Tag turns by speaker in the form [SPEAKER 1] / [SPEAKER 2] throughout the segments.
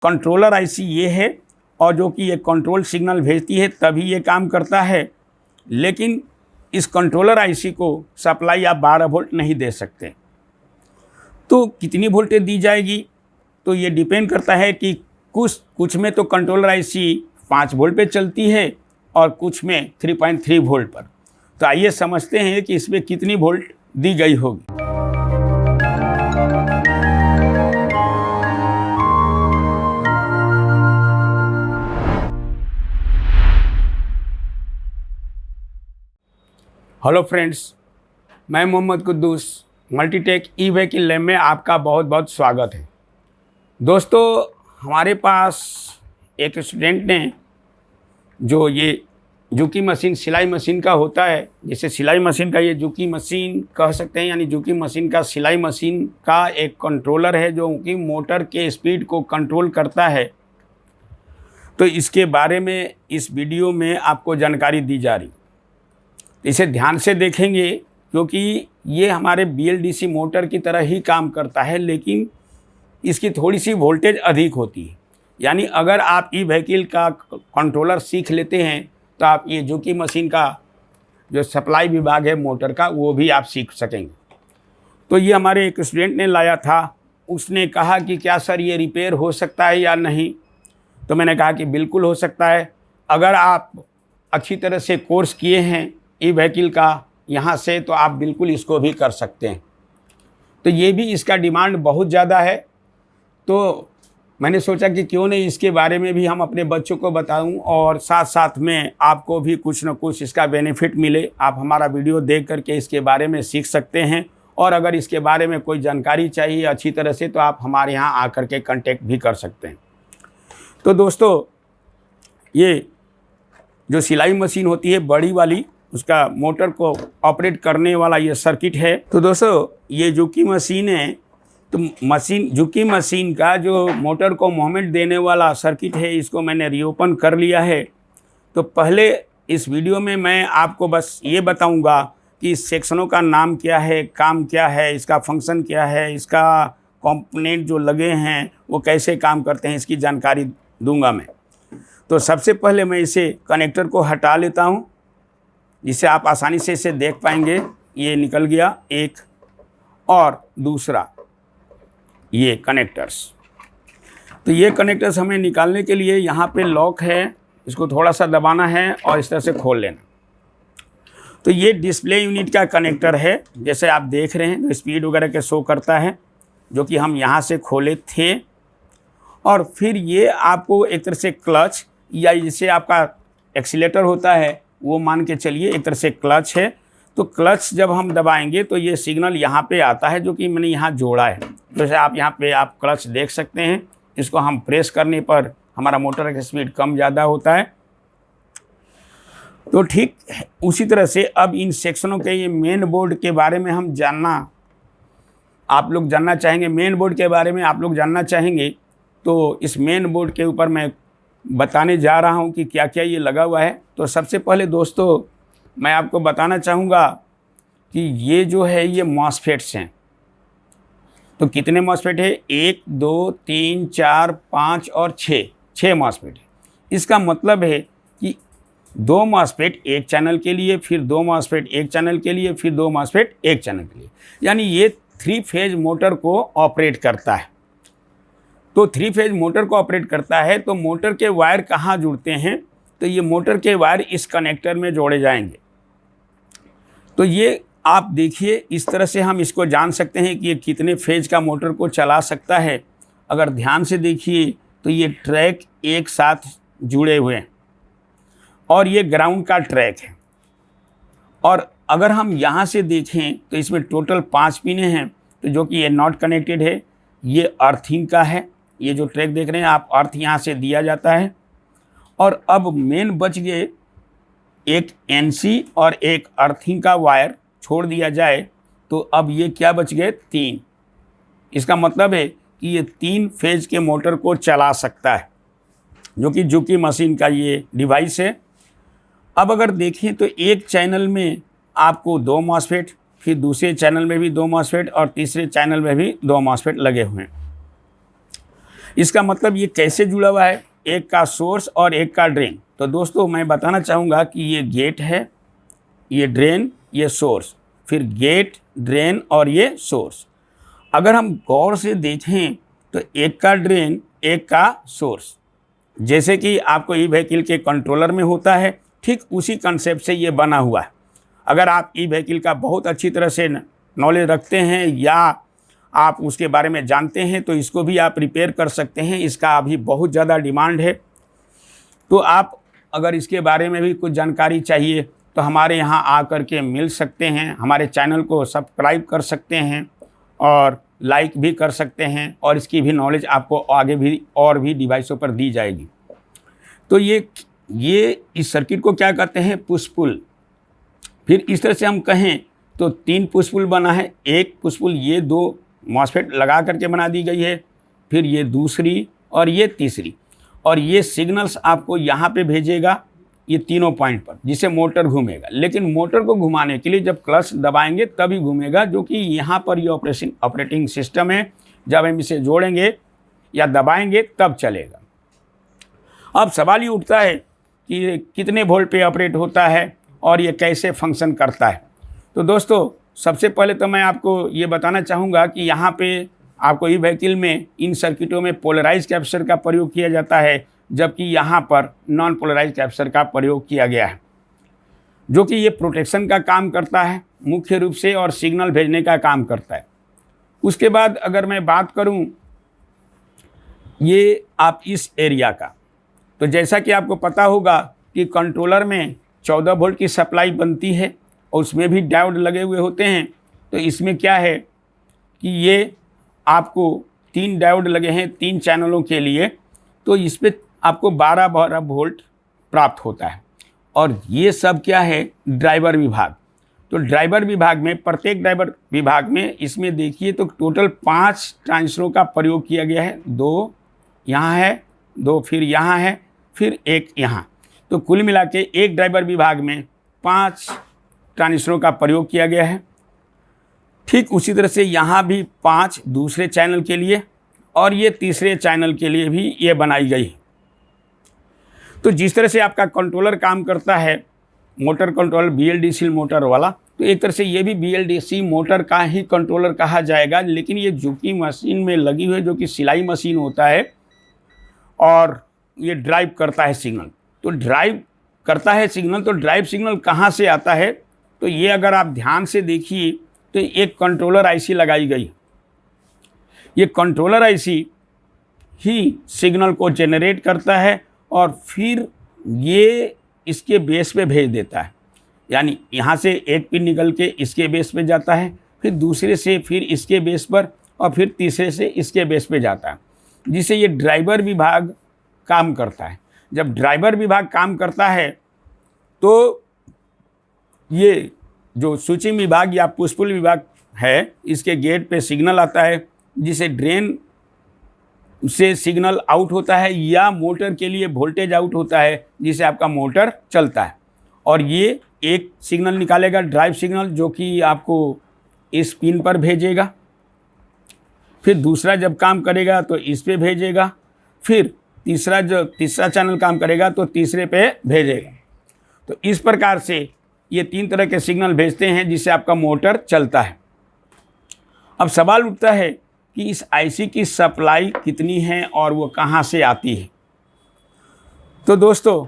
[SPEAKER 1] Controller IC ये है, और जो कि ये कंट्रोल सिग्नल भेजती है तभी ये काम करता है। लेकिन इस कंट्रोलर आईसी को सप्लाई आप 12 वोल्ट नहीं दे सकते। तो कितनी वोल्टेज दी जाएगी, तो ये डिपेंड करता है कि कुछ में तो कंट्रोलर आईसी 5 वोल्ट पे चलती है और कुछ में 3.3 वोल्ट पर। तो आइए समझते हैं कि इसमें कितनी वोल्ट दी गई होगी। हेलो फ्रेंड्स, मैं Mohammad Quddus Multitech e vehicle lab में आपका बहुत बहुत स्वागत है। दोस्तों, हमारे पास एक स्टूडेंट ने जो ये जुकी मशीन सिलाई मशीन का होता है, जैसे सिलाई मशीन का ये जुकी मशीन कह सकते हैं, यानी जुकी मशीन का सिलाई मशीन का एक कंट्रोलर है जो कि मोटर के स्पीड को कंट्रोल करता है। तो इसके बारे में इस वीडियो में आपको जानकारी दी जा रही। इसे ध्यान से देखेंगे क्योंकि ये हमारे BLDC मोटर की तरह ही काम करता है, लेकिन इसकी थोड़ी सी वोल्टेज अधिक होती है। यानी अगर आप ई व्हीकल का कंट्रोलर सीख लेते हैं तो आप ये जुकी मशीन का जो सप्लाई विभाग है मोटर का वो भी आप सीख सकेंगे। तो ये हमारे एक स्टूडेंट ने लाया था, उसने कहा कि क्या सर ये रिपेयर हो सकता है या नहीं। तो मैंने कहा कि बिल्कुल हो सकता है। अगर आप अच्छी तरह से कोर्स किए हैं ई व्हीकल का यहाँ से, तो आप बिल्कुल इसको भी कर सकते हैं। तो ये भी इसका डिमांड बहुत ज़्यादा है, तो मैंने सोचा कि क्यों नहीं इसके बारे में भी हम अपने बच्चों को बताऊं और साथ साथ में आपको भी कुछ न कुछ इसका बेनिफिट मिले। आप हमारा वीडियो देख करके इसके बारे में सीख सकते हैं, और अगर इसके बारे में कोई जानकारी चाहिए अच्छी तरह से तो आप हमारे यहाँ आकर के कांटेक्ट भी कर सकते हैं। तो दोस्तों, ये जो सिलाई मशीन होती है बड़ी वाली, उसका मोटर को ऑपरेट करने वाला ये सर्किट है। तो दोस्तों, ये जुकी मशीन है, तो जुकी मशीन का जो मोटर को मूवमेंट देने वाला सर्किट है, इसको मैंने रीओपन कर लिया है। तो पहले इस वीडियो में मैं आपको बस ये बताऊंगा कि इस सेक्शनों का नाम क्या है, काम क्या है, इसका फंक्शन क्या है, इसका कंपोनेंट जो लगे हैं वो कैसे काम करते हैं, इसकी जानकारी दूंगा मैं। तो सबसे पहले मैं इसे कनेक्टर को हटा लेता हूँ, जिससे आप आसानी से इसे देख पाएंगे। ये निकल गया एक, और दूसरा ये कनेक्टर्स। तो ये कनेक्टर्स हमें निकालने के लिए यहाँ पे लॉक है, इसको थोड़ा सा दबाना है और इस तरह से खोल लेना। तो ये डिस्प्ले यूनिट का कनेक्टर है, जैसे आप देख रहे हैं, जो स्पीड वगैरह के शो करता है, जो कि हम यहाँ से खोले थे। और फिर ये आपको एक तरह से क्लच, या जिसे आपका एक्सीलेटर होता है वो मान के चलिए, एक तरह से क्लच है। तो क्लच जब हम दबाएंगे तो ये सिग्नल यहाँ पे आता है, जो कि मैंने यहाँ जोड़ा है। जैसे आप यहाँ पे आप क्लच देख सकते हैं, इसको हम प्रेस करने पर हमारा मोटर का स्पीड कम ज़्यादा होता है। तो ठीक उसी तरह से अब इन सेक्शनों के ये मेन बोर्ड के बारे में हम आप लोग जानना चाहेंगे, मेन बोर्ड के बारे में आप लोग जानना चाहेंगे। तो इस मेन बोर्ड के ऊपर मैं बताने जा रहा हूं कि क्या क्या ये लगा हुआ है। तो सबसे पहले दोस्तों, मैं आपको बताना चाहूँगा कि ये जो है ये मॉसफेट्स हैं। तो कितने मॉसफेट है? 1 2 3 4 5 और 6 मॉसफेट है। इसका मतलब है कि 2 मॉसफेट एक चैनल के लिए, फिर 2 मॉसफेट एक चैनल के लिए, फिर 2 मॉसफेट एक चैनल के लिए, यानी ये 3 फेज मोटर को ऑपरेट करता है। तो 3 फेज मोटर को ऑपरेट करता है, तो मोटर के वायर कहाँ जुड़ते हैं? तो ये मोटर के वायर इस कनेक्टर में जोड़े जाएंगे। तो ये आप देखिए, इस तरह से हम इसको जान सकते हैं कि ये कितने फेज का मोटर को चला सकता है। अगर ध्यान से देखिए तो ये ट्रैक एक साथ जुड़े हुए हैं, और ये ग्राउंड का ट्रैक है। और अगर हम यहाँ से देखें तो इसमें टोटल 5 पिने हैं। तो जो कि ये नॉट कनेक्टेड है, ये अर्थिंग का है। ये जो ट्रैक देख रहे हैं आप, अर्थ यहाँ से दिया जाता है। और अब मेन बच गए एक NC और एक अर्थिंग का वायर छोड़ दिया जाए, तो अब ये क्या बच गए? 3। इसका मतलब है कि ये 3 फेज के मोटर को चला सकता है, जो कि जुकी मशीन का ये डिवाइस है। अब अगर देखें तो एक चैनल में आपको 2 मॉसफेट, फिर दूसरे चैनल में भी 2 मॉसफेट, और तीसरे चैनल में भी 2 मॉसफेट लगे हुए हैं। इसका मतलब ये कैसे जुड़ा हुआ है, एक का सोर्स और एक का ड्रेन। तो दोस्तों मैं बताना चाहूँगा कि ये गेट है, ये ड्रेन, ये सोर्स, फिर गेट, ड्रेन और ये सोर्स। अगर हम गौर से देखें तो एक का ड्रेन, एक का सोर्स, जैसे कि आपको ई व्हीकल के कंट्रोलर में होता है, ठीक उसी कंसेप्ट से ये बना हुआ है। अगर आप ई व्हीकल का बहुत अच्छी तरह से नॉलेज रखते हैं या आप उसके बारे में जानते हैं तो इसको भी आप रिपेयर कर सकते हैं। इसका अभी बहुत ज़्यादा डिमांड है। तो आप अगर इसके बारे में भी कुछ जानकारी चाहिए तो हमारे यहाँ आकर के मिल सकते हैं। हमारे चैनल को सब्सक्राइब कर सकते हैं और लाइक भी कर सकते हैं, और इसकी भी नॉलेज आपको आगे भी और भी डिवाइसों पर दी जाएगी। तो ये इस सर्किट को क्या कहते हैं, पुश पुल। फिर इस तरह से हम कहें तो 3 पुश पुल बना है। एक पुश पुल ये 2 मॉसफेट लगा करके बना दी गई है, फिर ये दूसरी और ये तीसरी, और ये सिग्नल्स आपको यहाँ पे भेजेगा ये तीनों पॉइंट पर, जिससे मोटर घूमेगा। लेकिन मोटर को घुमाने के लिए जब क्लच दबाएंगे तभी घूमेगा, जो कि यहाँ पर ये ऑपरेटिंग सिस्टम है। जब हम इसे जोड़ेंगे या दबाएंगे तब चलेगा। अब सवाल ये उठता है कि ये कितने वोल्ट पे ऑपरेट होता है और ये कैसे फंक्शन करता है। तो दोस्तों सबसे पहले तो मैं आपको ये बताना चाहूँगा कि यहाँ पे आपको ई व्हीकल में इन सर्किटों में पोलराइज कैपेसिटर का प्रयोग किया जाता है, जबकि यहाँ पर नॉन पोलराइज कैपेसिटर का प्रयोग किया गया है, जो कि ये प्रोटेक्शन का काम करता है मुख्य रूप से, और सिग्नल भेजने का काम करता है। उसके बाद अगर मैं बात करूँ ये आप इस एरिया का, तो जैसा कि आपको पता होगा कि कंट्रोलर में 14 वोल्ट की सप्लाई बनती है और उसमें भी डायोड लगे हुए होते हैं। तो इसमें क्या है कि ये आपको 3 डायोड लगे हैं 3 चैनलों के लिए, तो इस पर आपको 12 वोल्ट प्राप्त होता है। और ये सब क्या है, ड्राइवर विभाग। तो ड्राइवर विभाग में, प्रत्येक ड्राइवर विभाग में इसमें देखिए तो टोटल 5 ट्रांजिस्टरों का प्रयोग किया गया है। 2 यहाँ है, 2 फिर यहाँ है, फिर 1 यहाँ। तो कुल मिला के एक ड्राइवर विभाग में 5 ट्रांजिस्टरों का प्रयोग किया गया है। ठीक उसी तरह से यहाँ भी 5 दूसरे चैनल के लिए और ये तीसरे चैनल के लिए भी ये बनाई गई है। तो जिस तरह से आपका कंट्रोलर काम करता है, मोटर कंट्रोलर BLDC मोटर वाला, तो एक तरह से ये भी BLDC मोटर का ही कंट्रोलर कहा जाएगा। लेकिन ये जुकी मशीन में लगी हुई है, जो कि सिलाई मशीन होता है, और ये ड्राइव करता है सिग्नल। तो ड्राइव करता है सिग्नल, तो ड्राइव सिग्नल कहाँ से आता है, तो ये अगर आप ध्यान से देखिए तो एक कंट्रोलर IC लगाई गई। ये कंट्रोलर IC ही सिग्नल को जनरेट करता है और फिर ये इसके बेस पे भेज देता है। यानी यहाँ से एक पिन निकल के इसके बेस पे जाता है, फिर दूसरे से फिर इसके बेस पर, और फिर तीसरे से इसके बेस पे जाता है, जिससे ये ड्राइवर विभाग काम करता है। जब ड्राइवर विभाग काम करता है तो ये जो स्विचिंग विभाग या पुश पुल विभाग है, इसके गेट पे सिग्नल आता है, जिसे ड्रेन से सिग्नल आउट होता है, या मोटर के लिए वोल्टेज आउट होता है, जिसे आपका मोटर चलता है। और ये एक सिग्नल निकालेगा, ड्राइव सिग्नल, जो कि आपको इस पिन पर भेजेगा। फिर दूसरा जब काम करेगा तो इस पे भेजेगा, फिर तीसरा चैनल काम करेगा तो तीसरे पे भेजेगा। तो इस प्रकार से ये 3 तरह के सिग्नल भेजते हैं, जिससे आपका मोटर चलता है। अब सवाल उठता है कि इस IC की सप्लाई कितनी है और वो कहाँ से आती है। तो दोस्तों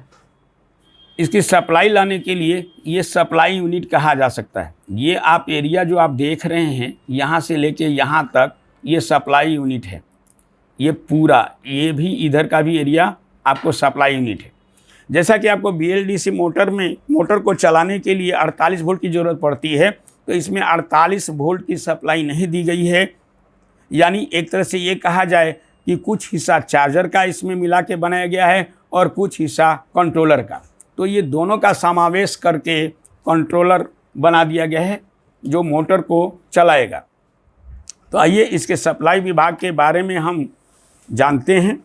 [SPEAKER 1] इसकी सप्लाई लाने के लिए ये सप्लाई यूनिट कहा जा सकता है। ये आप एरिया जो आप देख रहे हैं, यहाँ से लेके यहाँ तक, ये सप्लाई यूनिट है। ये पूरा, ये भी इधर का भी एरिया आपको सप्लाई यूनिट है। जैसा कि आपको BLDC मोटर में, मोटर को चलाने के लिए 48 वोल्ट की ज़रूरत पड़ती है, तो इसमें 48 वोल्ट की सप्लाई नहीं दी गई है। यानी एक तरह से ये कहा जाए कि कुछ हिस्सा चार्जर का इसमें मिला के बनाया गया है और कुछ हिस्सा कंट्रोलर का। तो ये दोनों का समावेश करके कंट्रोलर बना दिया गया है, जो मोटर को चलाएगा। तो आइए इसके सप्लाई विभाग के बारे में हम जानते हैं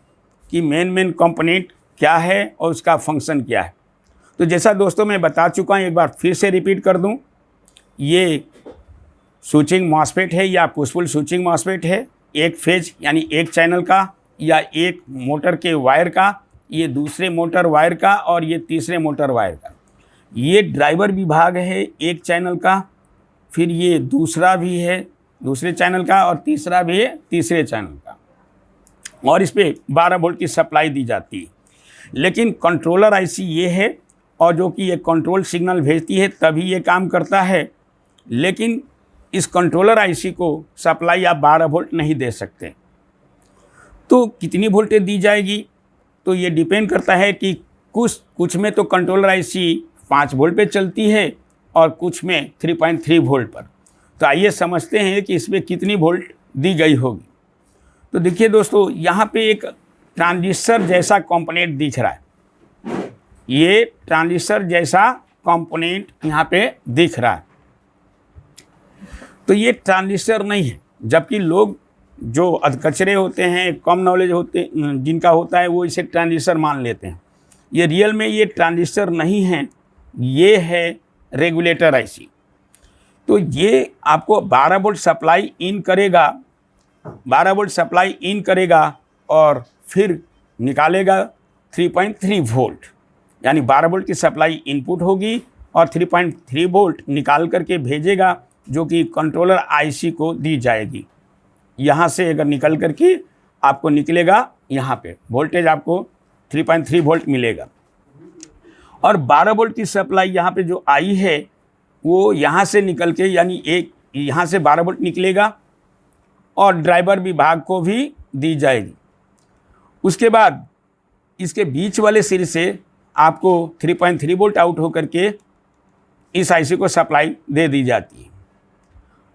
[SPEAKER 1] कि मेन कंपोनेंट क्या है और उसका फंक्शन क्या है। तो जैसा दोस्तों मैं बता चुका हूँ, एक बार फिर से रिपीट कर दूँ, ये स्विचिंग मॉसफेट है या पुश पुल स्विचिंग मॉसफेट है, एक फेज यानी एक चैनल का, या एक मोटर के वायर का, ये दूसरे मोटर वायर का और ये तीसरे मोटर वायर का। ये ड्राइवर विभाग है एक चैनल का, फिर ये दूसरा भी है दूसरे चैनल का और तीसरा भी है तीसरे चैनल का, और इस पर 12 वोल्ट की सप्लाई दी जाती है। लेकिन कंट्रोलर आईसी ये है, और जो कि ये कंट्रोल सिग्नल भेजती है तभी ये काम करता है। लेकिन इस कंट्रोलर आईसी को सप्लाई आप 12 वोल्ट नहीं दे सकते। तो कितनी वोल्टेज दी जाएगी, तो ये डिपेंड करता है कि कुछ में तो कंट्रोलर आईसी 5 वोल्ट पे चलती है और कुछ में 3.3 वोल्ट पर। तो आइए समझते हैं कि इसमें कितनी वोल्ट दी गई होगी। तो देखिए दोस्तों, यहाँ पे एक ट्रांजिस्टर जैसा कंपोनेंट दिख रहा है। ये ट्रांजिस्टर जैसा कंपोनेंट यहाँ पे दिख रहा है। तो ये ट्रांजिस्टर नहीं है, जबकि लोग जो अधकचरे होते हैं, कम नॉलेज होते जिनका होता है, वो इसे ट्रांजिस्टर मान लेते हैं। ये रियल में ये ट्रांजिस्टर नहीं है, ये है रेगुलेटर आईसी। तो ये आपको 12 वोल्ट सप्लाई इन करेगा, 12 वोल्ट सप्लाई इन करेगा और फिर निकालेगा 3.3 वोल्ट, यानी 12 वोल्ट की सप्लाई इनपुट होगी और 3.3 वोल्ट निकाल करके भेजेगा, जो कि कंट्रोलर आईसी को दी जाएगी। यहाँ से अगर निकल करके आपको निकलेगा, यहाँ पे वोल्टेज आपको 3.3 वोल्ट मिलेगा। और 12 वोल्ट की सप्लाई यहाँ पे जो आई है वो यहाँ से निकल के, यानी एक यहाँ से 12 वोल्ट निकलेगा और ड्राइवर विभाग को भी दी जाएगी। उसके बाद इसके बीच वाले सिरे से आपको 3.3 वोल्ट आउट होकर के इस आईसी को सप्लाई दे दी जाती है।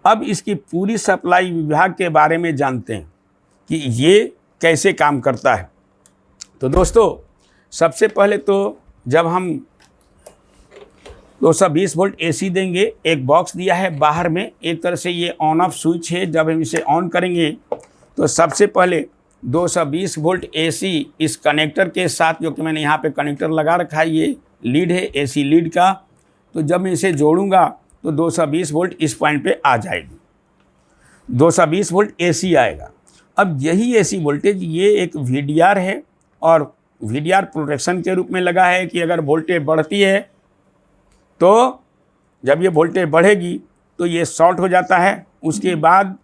[SPEAKER 1] अब इसकी पूरी सप्लाई विभाग के बारे में जानते हैं कि ये कैसे काम करता है। तो दोस्तों, सबसे पहले तो जब हम 220 वोल्ट एसी देंगे, एक बॉक्स दिया है बाहर में, एक तरह से ये ऑन ऑफ स्विच है। जब हम इसे ऑन करेंगे तो सबसे पहले 220 वोल्ट एसी इस कनेक्टर के साथ, जो कि मैंने यहाँ पे कनेक्टर लगा रखा है, ये लीड है एसी लीड का। तो जब मैं इसे जोड़ूंगा तो 220 वोल्ट इस पॉइंट पे आ जाएगी, 220 वोल्ट एसी आएगा। अब यही एसी वोल्टेज, ये एक वीडीआर है और वीडीआर प्रोटेक्शन के रूप में लगा है कि अगर वोल्टेज बढ़ती है तो जब ये वोल्टेज बढ़ेगी तो ये शॉर्ट हो जाता है। उसके बाद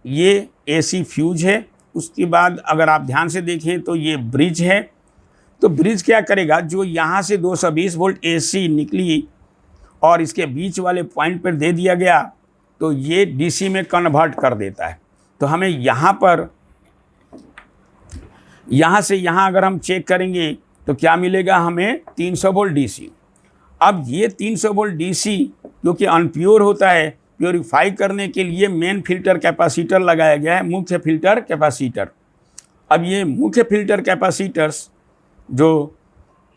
[SPEAKER 1] ये एसी फ्यूज है। उसके बाद अगर आप ध्यान से देखें तो ये ब्रिज है। तो ब्रिज क्या करेगा, जो यहाँ से 220 वोल्ट एसी निकली और इसके बीच वाले पॉइंट पर दे दिया गया, तो ये डीसी में कन्वर्ट कर देता है। तो हमें यहाँ पर, यहाँ से यहाँ अगर हम चेक करेंगे तो क्या मिलेगा हमें, 300 वोल्ट डीसी। अब ये 300 वोल्ट डीसी जो कि अनप्योर होता है, प्योरीफाई करने के लिए मेन फिल्टर कैपेसिटर लगाया गया है, मुख्य फिल्टर कैपेसिटर। अब ये मुख्य फिल्टर कैपेसिटर्स जो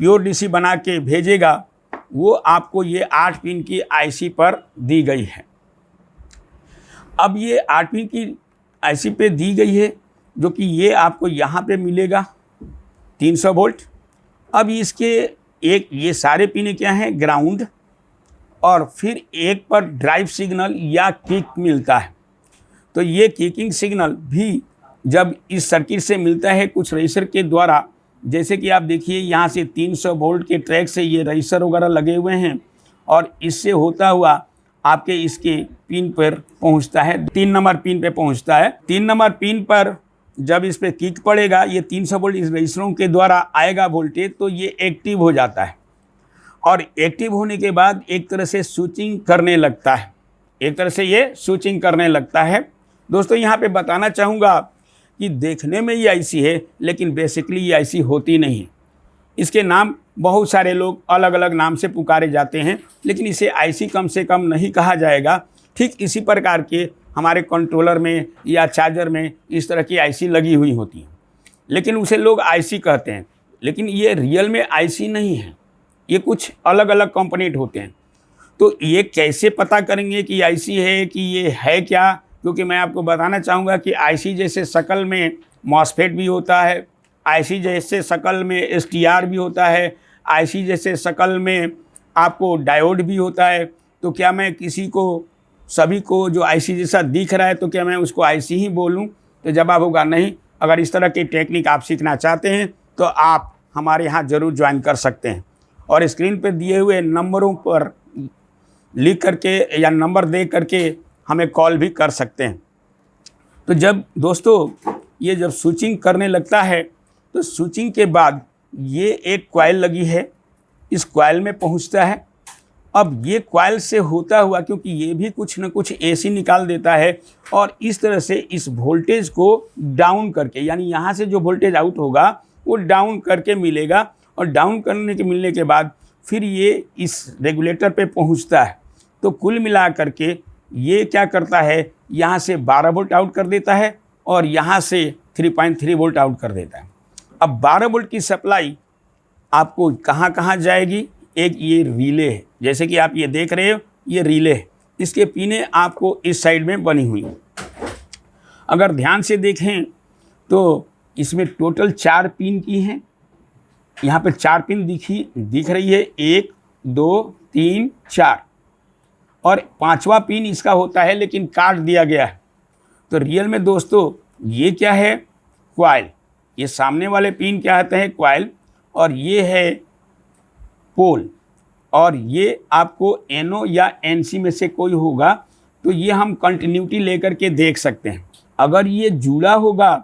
[SPEAKER 1] प्योर डीसी बना के भेजेगा, वो आपको ये 8 पिन की आईसी पर दी गई है। अब ये 8 पिन की आईसी पे दी गई है, जो कि ये आपको यहाँ पे मिलेगा 300 वोल्ट। अब इसके एक, ये सारे पिन क्या हैं, ग्राउंड, और फिर एक पर ड्राइव सिग्नल या किक मिलता है। तो ये किकिंग सिग्नल भी जब इस सर्किट से मिलता है कुछ रजिस्टर के द्वारा, जैसे कि आप देखिए यहाँ से 300 वोल्ट के ट्रैक से ये रजिस्टर वगैरह लगे हुए हैं, और इससे होता हुआ आपके इसके पिन पर पहुँचता है, 3 नंबर पिन पे पहुँचता है। 3 नंबर पिन पर जब इस पर किक पड़ेगा, ये 300 वोल्ट इस रजिस्टरों के द्वारा आएगा वोल्टेज, तो ये एक्टिव हो जाता है। और एक्टिव होने के बाद एक तरह से स्विचिंग करने लगता है, एक तरह से ये स्विचिंग करने लगता है। दोस्तों, यहाँ पे बताना चाहूँगा कि देखने में ये आईसी है, लेकिन बेसिकली ये आईसी होती नहीं है। इसके नाम बहुत सारे लोग अलग अलग नाम से पुकारे जाते हैं, लेकिन इसे आईसी कम से कम नहीं कहा जाएगा। ठीक इसी प्रकार के हमारे कंट्रोलर में या चार्जर में इस तरह की आईसी लगी हुई होती है, लेकिन उसे लोग आईसी कहते हैं। लेकिन ये रियल में आईसी नहीं है, ये कुछ अलग अलग कंपोनेंट होते हैं। तो ये कैसे पता करेंगे कि आईसी है कि ये है क्या, क्योंकि मैं आपको बताना चाहूँगा कि आईसी जैसे शक्ल में मॉसफेट भी होता है, आईसी जैसे शक्ल में एसटीआर भी होता है, आईसी जैसे शक्ल में आपको डायोड भी होता है। तो क्या मैं किसी को, सभी को जो आईसी जैसा दिख रहा है, तो क्या मैं उसको आईसी ही बोलूं? तो जवाब होगा नहीं, अगर इस तरह की टेक्निक आप सीखना चाहते हैं तो आप हमारे यहाँ ज़रूर ज्वाइन कर सकते हैं। और स्क्रीन पर दिए हुए नंबरों पर लिख करके या नंबर दे करके हमें कॉल भी कर सकते हैं। तो जब दोस्तों ये जब स्विचिंग करने लगता है तो स्विचिंग के बाद ये एक कॉइल लगी है, इस कॉइल में पहुंचता है। अब ये कॉइल से होता हुआ, क्योंकि ये भी कुछ न कुछ एसी निकाल देता है और इस तरह से इस वोल्टेज को डाउन करके, यानी यहाँ से जो वोल्टेज आउट होगा वो डाउन करके मिलेगा, और डाउन करने के मिलने के बाद फिर ये इस रेगुलेटर पे पहुँचता है। तो कुल मिला करके ये क्या करता है, यहाँ से 12 वोल्ट आउट कर देता है और यहाँ से 3.3 वोल्ट आउट कर देता है। अब 12 वोल्ट की सप्लाई आपको कहाँ कहाँ जाएगी, एक ये रिले है, जैसे कि आप ये देख रहे हो, ये रिले है, इसके पिने आपको इस साइड में बनी हुई है। अगर ध्यान से देखें तो इसमें टोटल 4 पिन की हैं, यहाँ पे 4 पिन दिख रही है, 1 2 3 4, और 5वां पिन इसका होता है लेकिन काट दिया गया है। तो रियल में दोस्तों ये क्या है, कॉइल। ये सामने वाले पिन क्या होते हैं, कॉइल, और ये है पोल, और ये आपको एनओ या एनसी में से कोई होगा। तो ये हम कंटिन्यूटी लेकर के देख सकते हैं। अगर ये जुड़ा होगा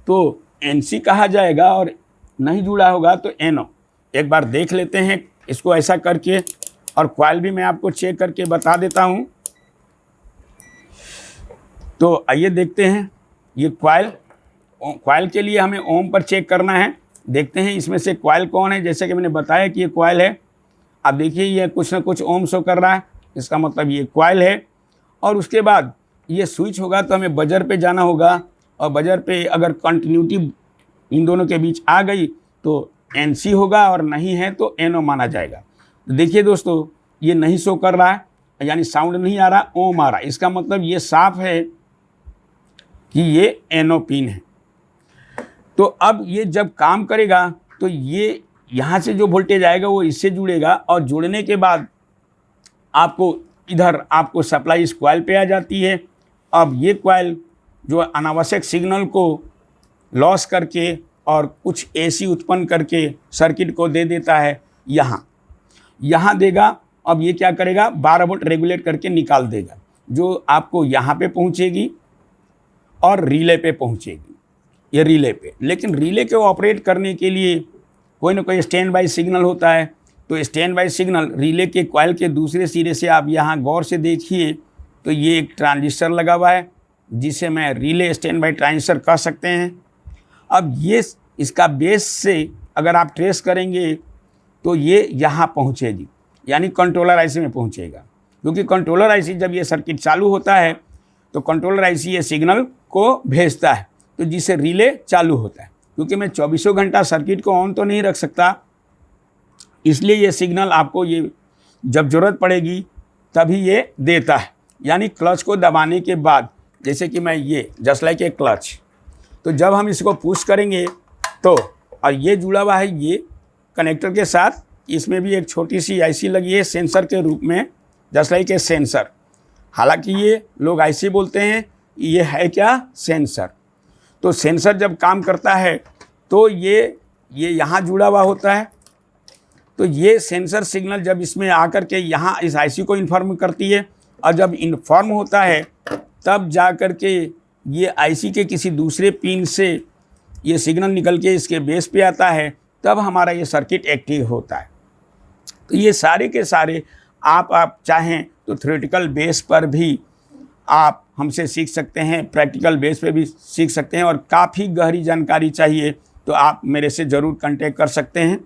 [SPEAKER 1] तो एनसी कहा जाएगा और नहीं जुड़ा होगा तो एनओ। एक बार देख लेते हैं इसको ऐसा करके, और कॉइल भी मैं आपको चेक करके बता देता हूँ। तो आइए देखते हैं, ये कॉइल के लिए हमें ओम पर चेक करना है। देखते हैं इसमें से कॉइल कौन है। जैसे कि मैंने बताया कि ये कॉइल है। आप देखिए ये कुछ ना कुछ ओम शो कर रहा है, इसका मतलब ये कॉइल है। और उसके बाद ये स्विच होगा तो हमें बजर पे जाना होगा, और बजर पे अगर कंटिन्यूटी इन दोनों के बीच आ गई तो एनसी होगा, और नहीं है तो एनओ माना जाएगा। तो देखिए दोस्तों ये नहीं शो कर रहा है, यानी साउंड नहीं आ रहा, ओम आ रहा। इसका मतलब ये साफ है कि ये एनओ पिन है। तो अब ये जब काम करेगा तो ये यहाँ से जो वोल्टेज आएगा वो इससे जुड़ेगा, और जुड़ने के बाद आपको सप्लाई इस कॉइल पे आ जाती है। अब ये कॉइल जो अनावश्यक सिग्नल को लॉस करके और कुछ एसी उत्पन्न करके सर्किट को दे देता है, यहाँ देगा। अब ये क्या करेगा, 12 वोल्ट रेगुलेट करके निकाल देगा, जो आपको यहाँ पे पहुँचेगी और रिले पे पहुँचेगी, ये रिले पे। लेकिन रिले को ऑपरेट करने के लिए कोई ना कोई स्टैंड बाई सिग्नल होता है। तो स्टैंड बाई सिग्नल रिले के कॉइल के दूसरे सिरे से आप यहाँ गौर से देखिए तो ये एक ट्रांजिस्टर लगा हुआ है, जिसे मैं रिले स्टैंड बाई ट्रांजिस्टर कह सकते हैं। अब ये इसका बेस से अगर आप ट्रेस करेंगे तो ये यहाँ पहुँचेगी, यानी कंट्रोलर आईसी में पहुँचेगा। क्योंकि कंट्रोलर आईसी जब ये सर्किट चालू होता है तो कंट्रोलर आईसी ये सिग्नल को भेजता है, तो जिससे रिले चालू होता है। क्योंकि मैं 24 घंटा सर्किट को ऑन तो नहीं रख सकता, इसलिए ये सिग्नल आपको ये जब ज़रूरत पड़ेगी तभी ये देता है। यानी क्लच को दबाने के बाद, जैसे कि मैं ये जस्ट लाइक ए क्लच, तो जब हम इसको पुश करेंगे तो, और ये जुड़ा हुआ है ये कनेक्टर के साथ, इसमें भी एक छोटी सी आईसी लगी है सेंसर के रूप में, जस्ट लाइक ए सेंसर। हालांकि ये लोग आईसी बोलते हैं, ये है क्या, सेंसर। तो सेंसर जब काम करता है तो ये यहाँ जुड़ा हुआ होता है। तो ये सेंसर सिग्नल जब इसमें आकर के यहाँ इस आईसी को इन्फॉर्म करती है, और जब इन्फॉर्म होता है तब जा कर के ये आईसी के किसी दूसरे पिन से ये सिग्नल निकल के इसके बेस पे आता है, तब हमारा ये सर्किट एक्टिव होता है। तो ये सारे के सारे आप चाहें तो थ्योरेटिकल बेस पर भी आप हमसे सीख सकते हैं, प्रैक्टिकल बेस पे भी सीख सकते हैं, और काफ़ी गहरी जानकारी चाहिए तो आप मेरे से ज़रूर कांटेक्ट कर सकते हैं।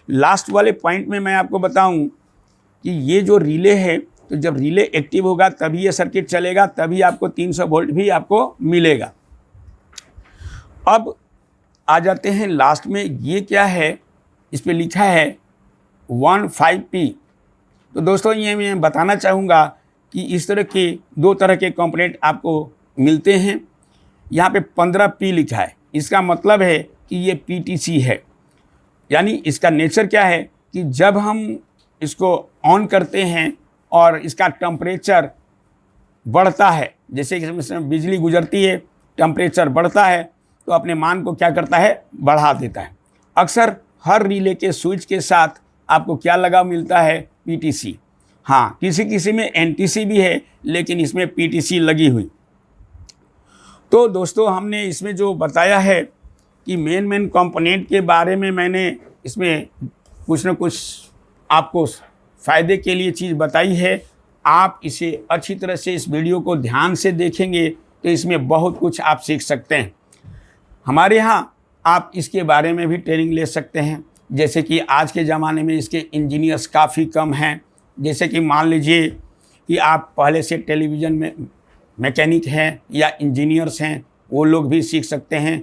[SPEAKER 1] लास्ट वाले पॉइंट में मैं आपको बताऊं कि ये जो रिले है, तो जब रिले एक्टिव होगा तभी ये सर्किट चलेगा, तभी आपको 300 वोल्ट भी आपको मिलेगा। अब आ जाते हैं लास्ट में, ये क्या है, इस पे लिखा है 15P। तो दोस्तों ये मैं बताना चाहूँगा कि इस तरह के 2 तरह के कंपोनेंट आपको मिलते हैं। यहाँ पे 15P लिखा है, इसका मतलब है कि ये PTC है। यानी इसका नेचर क्या है कि जब हम इसको ऑन करते हैं और इसका टेम्परेचर बढ़ता है, जैसे कि इसमें बिजली गुजरती है, टेम्परेचर बढ़ता है, तो अपने मान को क्या करता है, बढ़ा देता है। अक्सर हर रिले के स्विच के साथ आपको क्या लगा मिलता है, पीटीसी। हाँ, किसी किसी में एनटीसी भी है, लेकिन इसमें पीटीसी लगी हुई। तो दोस्तों हमने इसमें जो बताया है कि मेन कंपोनेंट के बारे में मैंने इसमें कुछ न कुछ आपको फ़ायदे के लिए चीज़ बताई है। आप इसे अच्छी तरह से इस वीडियो को ध्यान से देखेंगे तो इसमें बहुत कुछ आप सीख सकते हैं। हमारे यहाँ आप इसके बारे में भी ट्रेनिंग ले सकते हैं। जैसे कि आज के ज़माने में इसके इंजीनियर्स काफ़ी कम हैं। जैसे कि मान लीजिए कि आप पहले से टेलीविज़न में मैकेनिक हैं या इंजीनियर्स हैं, वो लोग भी सीख सकते हैं।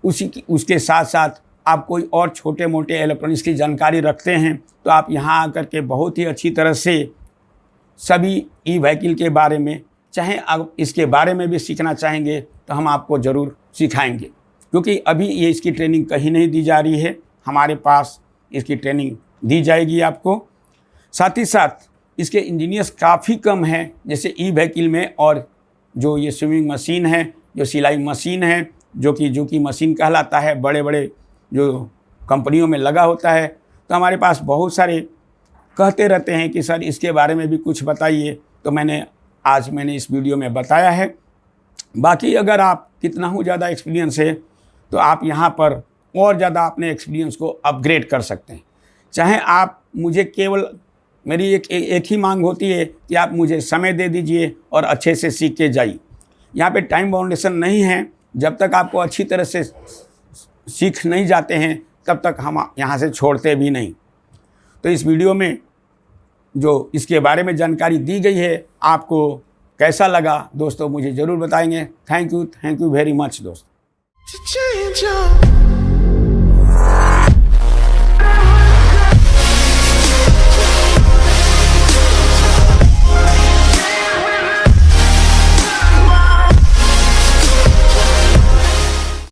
[SPEAKER 1] उसके साथ साथ आप कोई और छोटे मोटे इलेक्ट्रॉनिक्स की जानकारी रखते हैं तो आप यहाँ आकर के बहुत ही अच्छी तरह से सभी ई व्हीकल के बारे में, चाहे आप इसके बारे में भी सीखना चाहेंगे तो हम आपको ज़रूर सिखाएंगे, क्योंकि अभी ये इसकी ट्रेनिंग कहीं नहीं दी जा रही है, हमारे पास इसकी ट्रेनिंग दी जाएगी आपको। साथ ही साथ इसके इंजीनियर्स काफ़ी कम हैं, जैसे ई व्हीकल में। और जो ये स्विमिंग मशीन है, जो सिलाई मशीन है, जो कि मशीन कहलाता है, बड़े बड़े जो कंपनियों में लगा होता है, तो हमारे पास बहुत सारे कहते रहते हैं कि सर इसके बारे में भी कुछ बताइए। तो आज मैंने इस वीडियो में बताया है। बाकी अगर आप कितना ही ज़्यादा एक्सपीरियंस है तो आप यहाँ पर और ज़्यादा अपने एक्सपीरियंस को अपग्रेड कर सकते हैं। चाहे आप मुझे केवल, मेरी एक ही मांग होती है कि आप मुझे समय दे दीजिए और अच्छे से सीख के जाइए। यहाँ पे टाइम बाउंडेशन नहीं है। जब तक आपको अच्छी तरह से सीख नहीं जाते हैं तब तक हम यहाँ से छोड़ते भी नहीं। तो इस वीडियो में जो इसके बारे में जानकारी दी गई है, आपको कैसा लगा दोस्तों, मुझे ज़रूर बताएंगे। थैंक यू वेरी मच दोस्तों।